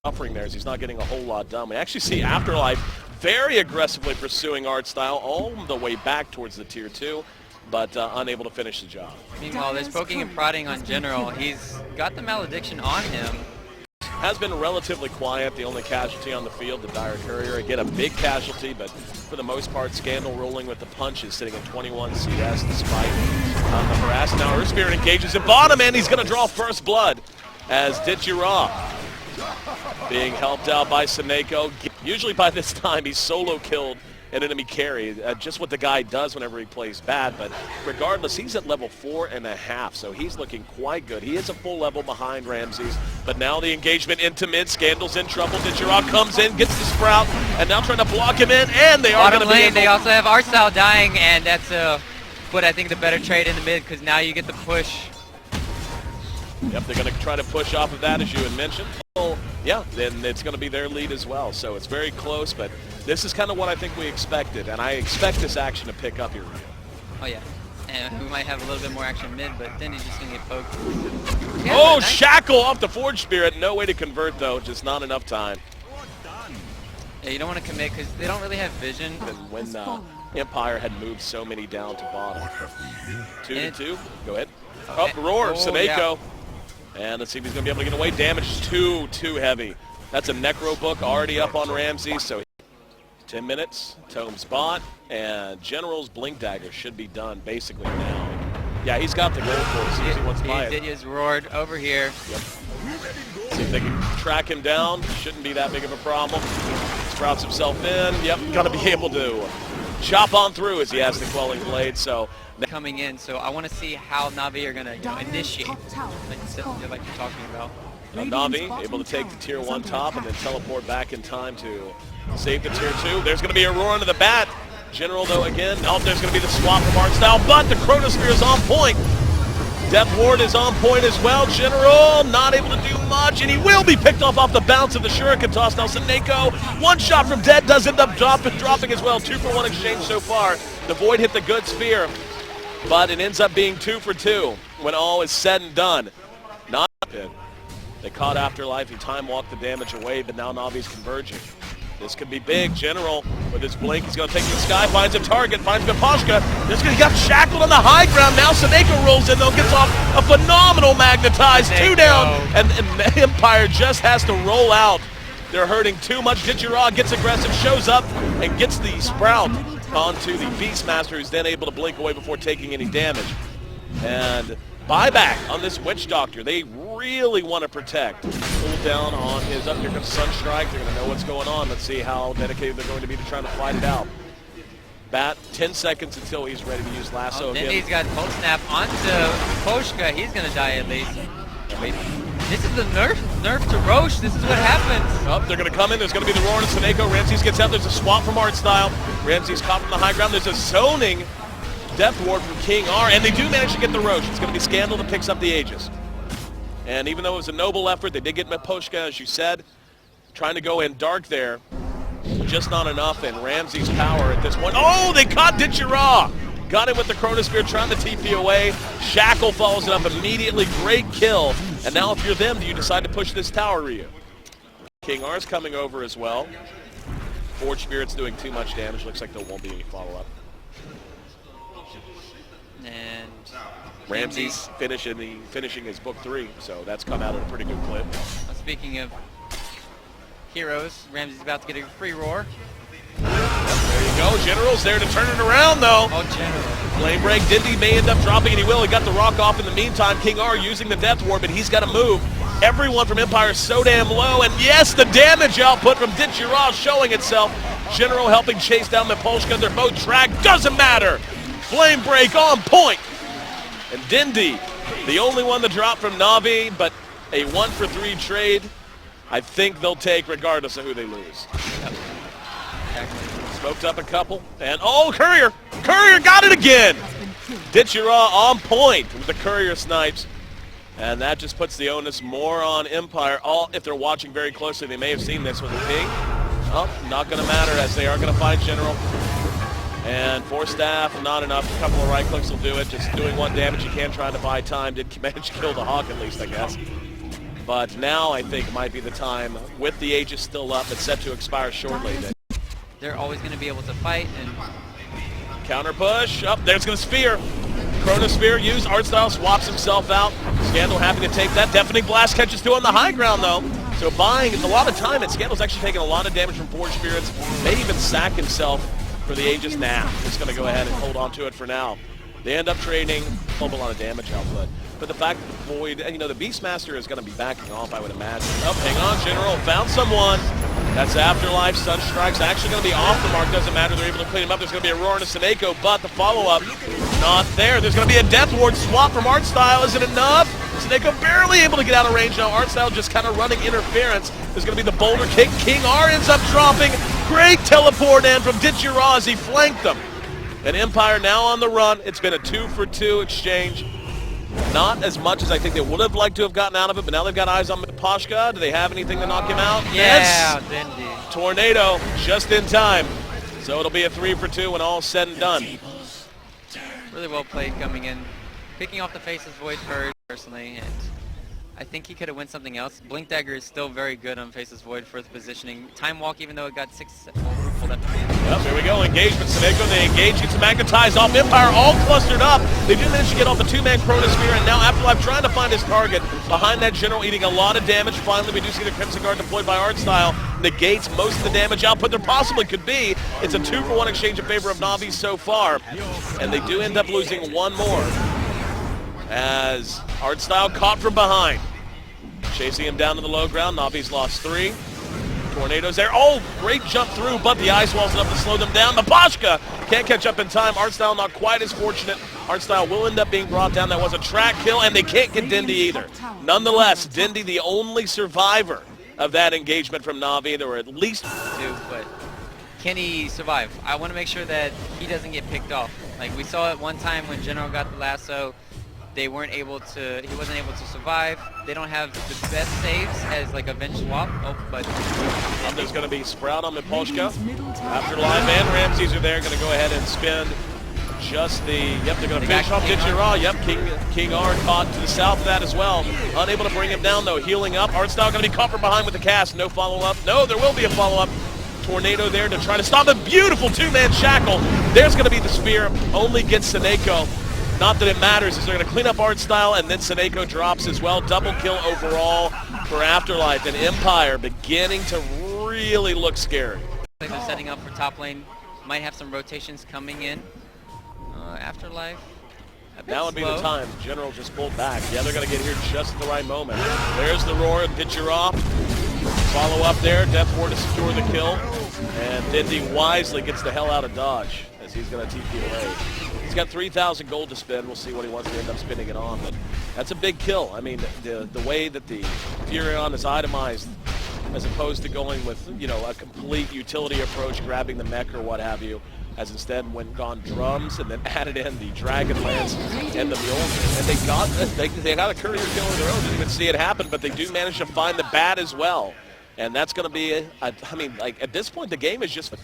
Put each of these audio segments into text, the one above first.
Suffering there is he's not getting a whole lot done. We actually see Afterlife very aggressively pursuing art style all the way back towards the tier 2, but unable to finish the job. Meanwhile, there's poking and prodding on General. He's got the malediction on him. Has been relatively quiet. The only casualty on the field, the Dire Courier. Again, a big casualty, but for the most part, Scandal rolling with the punches, sitting at 21 CS despite the harass. Now Earth Spirit engages in bottom, and he's going to draw first blood as Ditchira being helped out by Seneko. Usually by this time, he's solo killed an enemy carry. Just what the guy does whenever he plays bad, but regardless, he's at level 4.5, so he's looking quite good. He is a full level behind Ramses, but now the engagement into mid. Scandal's in trouble. Ditchira comes in, gets the Sprout, and now trying to block him in, and they are going to be able... They also have Artstyle dying, and that's what I think the better trade in the mid, because now you get the push. Yep, they're going to try to push off of that, as you had mentioned. Well, yeah, then it's going to be their lead as well. So it's very close, but this is kind of what I think we expected, and I expect this action to pick up here. Oh, yeah. And we might have a little bit more action mid, but then he's just going to get poked. Yeah, oh, nice. Shackle off the Forge Spirit. No way to convert, though. Just not enough time. Yeah, you don't want to commit because they don't really have vision. And when Empire had moved so many down to bottom. 2-2. Go ahead. Up, Roar, Seneko. Yeah. And let's see if he's going to be able to get away. Damage too heavy. That's a Necro book already up on Ramsey. So 10 minutes, Tome's bot, and General's Blink Dagger should be done basically now. Yeah, he's got the gold for it. See if he wants to buy it. Didya's roared over here. Yep. See if they can track him down. Shouldn't be that big of a problem. Sprouts himself in. Yep, got to be able to chop on through as he has the Quelling Blade. So coming in, so I want to see how NaVi are going to initiate, like you're talking about. NaVi able to take the tier 1 top and then teleport back in time to save the tier 2. There's going to be a roar into the bat. General, though, again, there's going to be the swap from Artstyle, but the Chronosphere is on point. Death Ward is on point as well. General not able to do much, and he will be picked off the bounce of the Shuriken toss. Now Seneko, one shot from Dead, does end up dropping as well. 2-for-1 exchange so far. The Void hit the good sphere, but it ends up being 2 for 2 when all is said and done. Not good. They caught Afterlife. He time walked the damage away, but now Navi's converging. This could be big. General with his blink, he's going to take the sky, finds a target, finds Viposhka. He got shackled on the high ground. Now Seneko rolls in, though, gets off a phenomenal magnetize. Seneko. 2 down, and Empire just has to roll out. They're hurting too much. Ditchira gets aggressive, shows up, and gets the Sprout onto the Beastmaster, who's then able to blink away before taking any damage. And buyback on this Witch Doctor. They really want to protect. Pull down on his up. Here comes Sunstrike. They're going to know what's going on. Let's see how dedicated they're going to be to trying to fight it out. Bat, 10 seconds until he's ready to use Lasso again. Then he's got Cold Snap onto Poshka. He's going to die at least. Wait. This is the nerf to Roche. This is what happens. Oh, they're going to come in. There's going to be the roar to Seneko. Ramses gets out. There's a swap from Artstyle. Ramses caught from the high ground. There's a zoning Death Ward from King R, and they do manage to get the Roche. It's going to be Scandal that picks up the Aegis. And even though it was a noble effort, they did get Miposhka, as you said, trying to go in dark there. Just not enough, and Ramsey's power at this point. Oh, they caught Ditchira! Got him with the Chronosphere, trying to TP away. Shackle follows it up immediately. Great kill. And now if you're them, do you decide to push this tower, Ryu? King R's coming over as well. Forge Spirit's doing too much damage. Looks like there won't be any follow-up. And Ramsey's finishing his book 3, so that's come out at a pretty good clip. Speaking of heroes, Ramsey's about to get a free roar. There you go. General's there to turn it around, though. Oh, General. Flame Break. Dindy may end up dropping, and he will. He got the rock off in the meantime. King R using the Death Ward, but he's got to move. Everyone from Empire is so damn low, and yes, the damage output from Ditchira showing itself. General helping chase down Miposhka. They're both tracked. Doesn't matter. Flame Break on point. And Dindy, the only one to drop from NaVi, but a 1-for-3 trade, I think they'll take regardless of who they lose. Yep. Smoked up a couple, and oh, Courier! Courier got it again! Ditchira on point with the Courier snipes. And that just puts the onus more on Empire. If they're watching very closely, they may have seen this with a ping. Oh, not going to matter as they are going to find General. And 4 staff, not enough. A couple of right clicks will do it. Just doing 1 damage you can, trying to buy time. Did manage to kill the Hawk at least, I guess. But now I think might be the time, with the Aegis still up, it's set to expire shortly. They're always going to be able to fight and counter push. Up there's going to Sphere. Chronosphere used. Artstyle swaps himself out. Scandal happy to take that. Deafening Blast catches two on the high ground though. So buying a lot of time, and Scandal's actually taking a lot of damage from Forge Spirits. May even sack himself for the Aegis. Nah, just going to go ahead and hold on to it for now. They end up trading a lot of damage output. But the fact that the Void, and the Beastmaster is going to be backing off, I would imagine. Oh, hang on, General. Found someone. That's Afterlife. Sunstrike's actually going to be off the mark. Doesn't matter. They're able to clean him up. There's going to be a roar into Seneko, but the follow-up, not there. There's going to be a Death Ward swap from Artstyle. Is it enough? Seneko barely able to get out of range now. Artstyle just kind of running interference. There's going to be the boulder kick. King R ends up dropping. Great teleport in from Ditchira as he flanked them. And Empire now on the run. It's been a 2-for-2 exchange. Not as much as I think they would have liked to have gotten out of it, but now they've got eyes on Pashka. Do they have anything to knock him out? Yeah, yes. Tornado just in time. So it'll be a 3-for-2 when all's said and done. Really well played coming in. Picking off the Faceless Void first, personally, and I think he could have won something else. Blink Dagger is still very good on Faceless Void for the positioning. Time Walk, even though it got 6 pulled up. Yep, here we go. Engagement. Seneko, they engage. It's magnetized off Empire, all clustered up. They did manage to get off the two-man Chronosphere, and now Afterlife trying to find his target. Behind that General, eating a lot of damage. Finally, we do see the Crimson Guard deployed by Artstyle. Negates most of the damage output there possibly could be. It's a 2-for-1 exchange in favor of NaVi so far, and they do end up losing one more as Artstyle caught from behind. Chasing him down to the low ground. NaVi's lost 3. Tornado's there. Oh, great jump through, but the ice wall's enough to slow them down. The Pashka can't catch up in time. Artstyle not quite as fortunate. Artstyle will end up being brought down. That was a track kill, and they can't get Dindy either. Nonetheless, Dindy the only survivor of that engagement from NaVi. There were at least 2, but can he survive? I want to make sure that he doesn't get picked off. Like we saw it one time when General got the lasso. He wasn't able to survive. They don't have the best saves as like a bench swap. Oh, but there's going to be Sprout on Mipolshka. Afterlife and Ramses are there. Going to go ahead and spend just the, yep, they're going to finish off Ditchira. Yep, King R caught to the south of that as well. Unable to bring him down though. Healing up. Artstyle going to be caught from behind with the cast. No follow-up. No, there will be a follow-up. Tornado there to try to stop a beautiful two-man shackle. There's going to be the spear. Only gets Seneko. Not that it matters, as they're going to clean up Artstyle, and then Seneko drops as well. Double kill overall for Afterlife, and Empire beginning to really look scary. They're setting up for top lane. Might have some rotations coming in. Afterlife. Now would be the time. General just pulled back. Yeah, they're going to get here just at the right moment. There's the roar and pitcher off. Follow up there. Death Ward to secure the kill. And Dindy wisely gets the hell out of dodge as he's going to TP away. He's got 3,000 gold to spend. We'll see what he wants to end up spending it on. But that's a big kill. I mean, the way that the Furion is itemized as opposed to going with, a complete utility approach, grabbing the mech or what have you, has instead gone drums and then added in the Dragon Lance and the Mjolnir. And they got a courier kill of their own. Didn't even see it happen, but they do manage to find the bat as well. And that's going to be, at this point, the game is just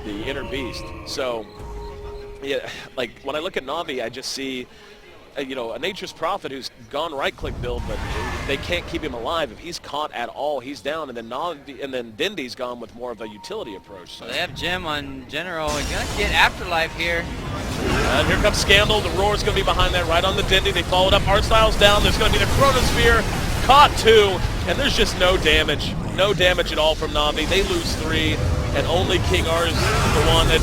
the inner beast. So, yeah, like when I look at NaVi, I just see, a Nature's Prophet who's gone right-click build, but they can't keep him alive. If he's caught at all, he's down, and then Dindy's gone with more of a utility approach. So they have Jim on General. He's gonna get Afterlife here. And here comes Scandal. The roar is gonna be behind that, right on the Dindy. They followed up. Artstyle's down. There's gonna be the Chronosphere. Caught 2, and there's just no damage. No damage at all from NaVi. They lose 3, and only King R is the one that,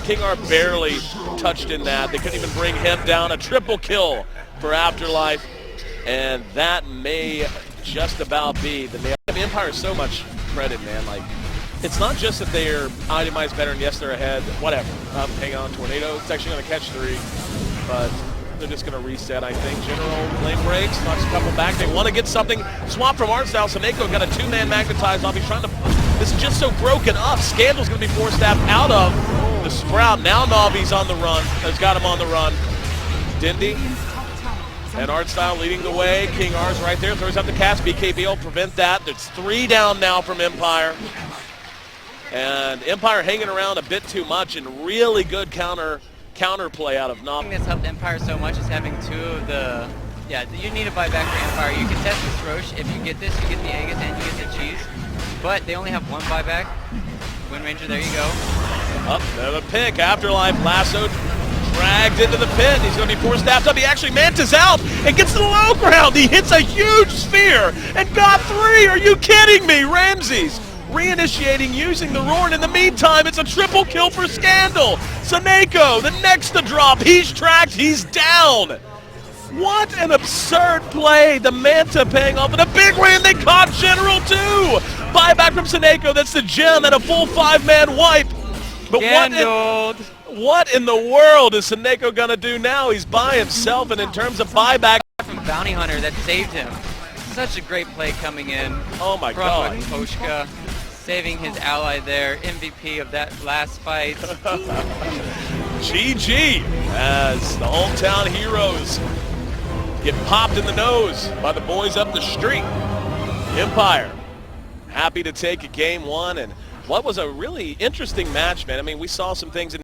King R barely touched in that. They couldn't even bring him down. A triple kill for Afterlife, and that may just about be the nail. Empire is so much credit, man. Like, it's not just that they're itemized better, and yes, they're ahead, whatever. Hang on, Tornado. It's actually going to catch 3, but they're just going to reset, I think. General flame breaks, knocks a couple back. They want to get something. Swap from Artstyle. Seneko got a two-man magnetized off. He's trying to... This is just so broken up. Scandal's going to be forced out of the Sprout. Now NaVi's on the run. Has got him on the run. Dindy and Artstyle leading the way. King R's right there. Throws out the cast. BKB will prevent that. There's 3 down now from Empire. And Empire hanging around a bit too much, and really good counterplay out of NaVi. The thing that's helped Empire so much is having 2 of the Yeah, you need a buyback for Empire. You can test this Roche. If you get this, you get the Aegis and you get the cheese. But they only have one buyback. Wind Ranger, there you go. Up, another pick. Afterlife lasso dragged into the pit. He's going to be force-staffed up. He actually mantas out and gets to the low ground. He hits a huge sphere and got 3. Are you kidding me? Ramses reinitiating using the roar. And in the meantime, it's a triple kill for Scandal. Seneko, the next to drop. He's tracked. He's down. What an absurd play. The Manta paying off in a big way, and they caught General too. Buyback from Seneko. That's the gem and a full 5-man wipe. But what in the world is Seneko going to do now? He's by himself, and in terms of buyback. From Bounty Hunter that saved him. Such a great play coming in. Oh my God. Koshka saving his ally there. MVP of that last fight. GG as the hometown heroes get popped in the nose by the boys up the street. Empire happy to take a game 1, and what was a really interesting match, man. I mean, we saw some things in